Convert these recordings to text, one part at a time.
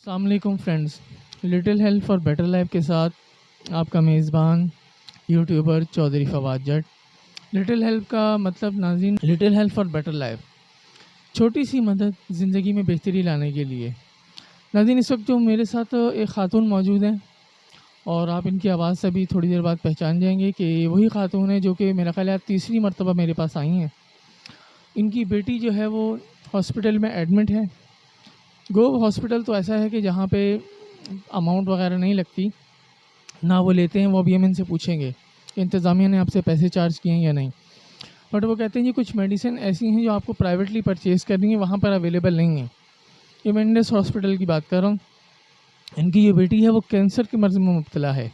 السلام علیکم friends, little help for better life کے ساتھ آپ کا میزبان یوٹیوبر چودھری فواد جٹ۔ لٹل ہیلپ کا مطلب ناظرین، little help for better life, چھوٹی سی مدد زندگی میں بہتری لانے کے لیے۔ ناظرین، اس وقت جو میرے ساتھ ایک خاتون موجود ہیں اور آپ ان کی آواز سے بھی تھوڑی دیر بعد پہچان جائیں گے کہ وہی خاتون ہیں جو کہ میرا خیال ہے تیسری مرتبہ میرے پاس آئی ہیں۔ ان کی بیٹی جو ہے وہ ہاسپٹل میں ایڈمٹ ہے۔ گوب ہاسپٹل تو ایسا ہے کہ جہاں پہ اماؤنٹ وغیرہ نہیں لگتی، نہ وہ لیتے ہیں، وہ ابھی ہم ان سے پوچھیں گے کہ انتظامیہ نے آپ سے پیسے چارج کیے ہیں یا نہیں، بٹ وہ کہتے ہیں جی کچھ میڈیسن ایسی ہیں جو آپ کو پرائیویٹلی پرچیز کرنی ہے، وہاں پر اویلیبل نہیں ہیں۔ یہ میں انڈس ہاسپٹل کی بات کر رہا ہوں۔ ان کی جو بیٹی ہے وہ کینسر کے مرض میں مبتلا ہے،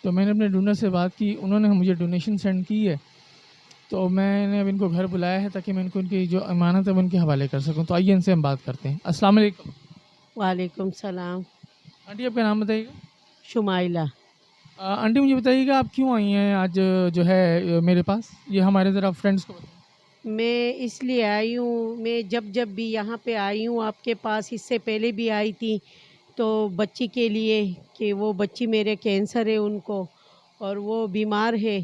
تو میں نے اپنے ڈونر سے بات کی، انہوں نے مجھے ڈونیشن سینڈ کی ہے، تو میں نے اب ان کو گھر بلایا ہے تاکہ میں ان کو ان کی جو امانت ہے وہ ان کے حوالے کر سکوں۔ تو آئیے ان سے ہم بات کرتے ہیں۔ السلام علیکم وعلیکم السلام۔ آنٹی، آپ کا نام بتائیے گا؟ شمائلہ۔ آنٹی مجھے بتائیے گا آپ کیوں آئی ہیں آج جو ہے میرے پاس؟ یہ ہمارے ذرا فرینڈس کو بتائیں۔ میں اس لیے آئی ہوں، میں جب بھی یہاں پہ آئی ہوں آپ کے پاس، اس سے پہلے بھی آئی تھی، تو بچی کے لیے کہ وہ بچی میرے کینسر ہے ان کو، اور وہ بیمار ہے،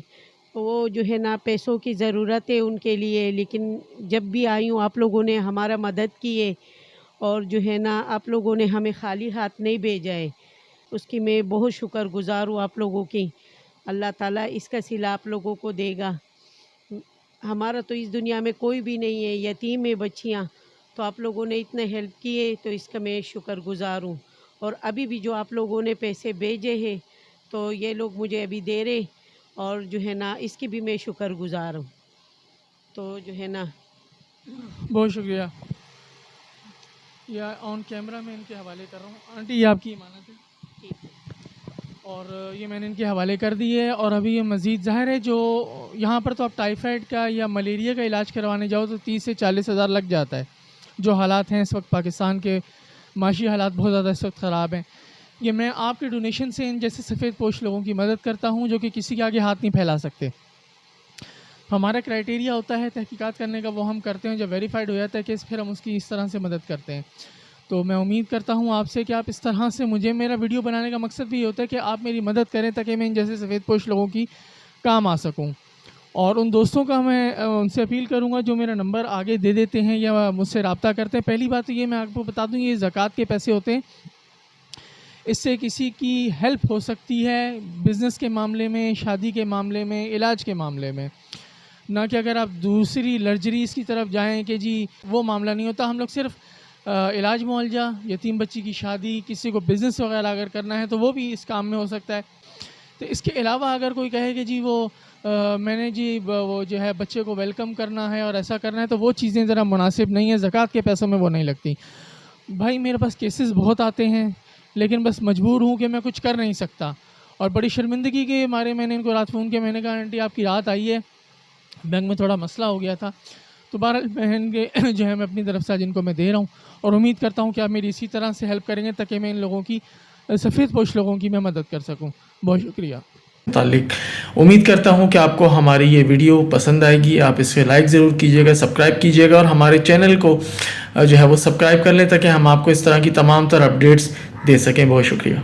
وہ جو ہے نا پیسوں کی ضرورت ہے ان کے لیے، لیکن جب بھی آئی ہوں آپ لوگوں نے ہمارا مدد کی ہے، اور جو ہے نا آپ لوگوں نے ہمیں خالی ہاتھ نہیں بھیجا ہے، اس کی میں بہت شکر گزار ہوں آپ لوگوں کی۔ اللہ تعالیٰ اس کا صلہ آپ لوگوں کو دے گا۔ ہمارا تو اس دنیا میں کوئی بھی نہیں ہے، یتیم ہے بچیاں، تو آپ لوگوں نے اتنے ہیلپ کی ہے تو اس کا میں شکر گزار ہوں۔ اور ابھی بھی جو آپ لوگوں نے پیسے بھیجے ہیں تو یہ لوگ مجھے ابھی دے رہے، اور جو ہے نا اس کی بھی میں شکر گزار ہوں۔ تو جو ہے نا بہت شکریہ۔ یہ آن کیمرہ میں ان کے حوالے کر رہا ہوں۔ آنٹی یہ آپ کی امانت ہے، اور یہ میں نے ان کے حوالے کر دی ہے، اور ابھی یہ مزید ظاہر ہے جو یہاں پر تو آپ ٹائیفائڈ کا یا ملیریا کا علاج کروانے جاؤ تو 30 سے 40 ہزار لگ جاتا ہے۔ جو حالات ہیں اس وقت پاکستان کے معاشی حالات بہت زیادہ اس وقت خراب ہیں۔ یہ میں آپ کے ڈونیشن سے ان جیسے سفید پوش لوگوں کی مدد کرتا ہوں جو کہ کسی کے آگے ہاتھ نہیں پھیلا سکتے۔ ہمارا کرائٹیریا ہوتا ہے تحقیقات کرنے کا، وہ ہم کرتے ہیں، جب ویریفائڈ ہو جاتا ہے کیس پھر ہم اس کی اس طرح سے مدد کرتے ہیں۔ تو میں امید کرتا ہوں آپ سے کہ آپ اس طرح سے، مجھے میرا ویڈیو بنانے کا مقصد بھی یہ ہوتا ہے کہ آپ میری مدد کریں تاکہ میں ان جیسے سفید پوش لوگوں کی کام آ سکوں۔ اور ان دوستوں کا میں ان سے اپیل کروں گا جو میرا نمبر آگے دے دیتے ہیں یا مجھ سے رابطہ کرتے ہیں۔ پہلی بات تو یہ میں آپ کو بتا دوں، یہ زکوٰۃ کے پیسے ہوتے ہیں، اس سے کسی کی ہیلپ ہو سکتی ہے بزنس کے معاملے میں، شادی کے معاملے میں، علاج کے معاملے میں، نہ کہ اگر آپ دوسری لرجریز کی طرف جائیں کہ جی وہ معاملہ نہیں ہوتا۔ ہم لوگ صرف علاج معالجہ، یتیم بچی کی شادی، کسی کو بزنس وغیرہ اگر کرنا ہے تو وہ بھی اس کام میں ہو سکتا ہے۔ تو اس کے علاوہ اگر کوئی کہے کہ جی وہ میں نے جی وہ جو ہے بچے کو ویلکم کرنا ہے اور ایسا کرنا ہے، تو وہ چیزیں ذرا مناسب نہیں ہیں، زکوٰۃ کے پیسوں میں وہ نہیں لگتی۔ بھائی میرے پاس کیسز بہت آتے ہیں، لیکن بس مجبور ہوں کہ میں کچھ کر نہیں سکتا، اور بڑی شرمندگی کے مارے میں نے ان کو رات فون کیا، میں نے کہا آنٹی آپ کی رات آئی ہے، بینک میں تھوڑا مسئلہ ہو گیا تھا، تو بہرحال بہن کے جو ہے میں اپنی طرف سے جن کو میں دے رہا ہوں، اور امید کرتا ہوں کہ آپ میری اسی طرح سے ہیلپ کریں گے تاکہ میں ان لوگوں کی، سفید پوش لوگوں کی میں مدد کر سکوں۔ بہت شکریہ۔ متعلق امید کرتا ہوں کہ آپ کو ہماری یہ ویڈیو پسند آئے گی۔ آپ اس پہ لائک ضرور کیجیے گا، سبسکرائب کیجیے گا، اور ہمارے چینل کو جو ہے وہ سبسکرائب کر لیں تاکہ ہم آپ کو اس طرح کی تمام تر اپڈیٹس دے سکیں۔ بہت شکریہ۔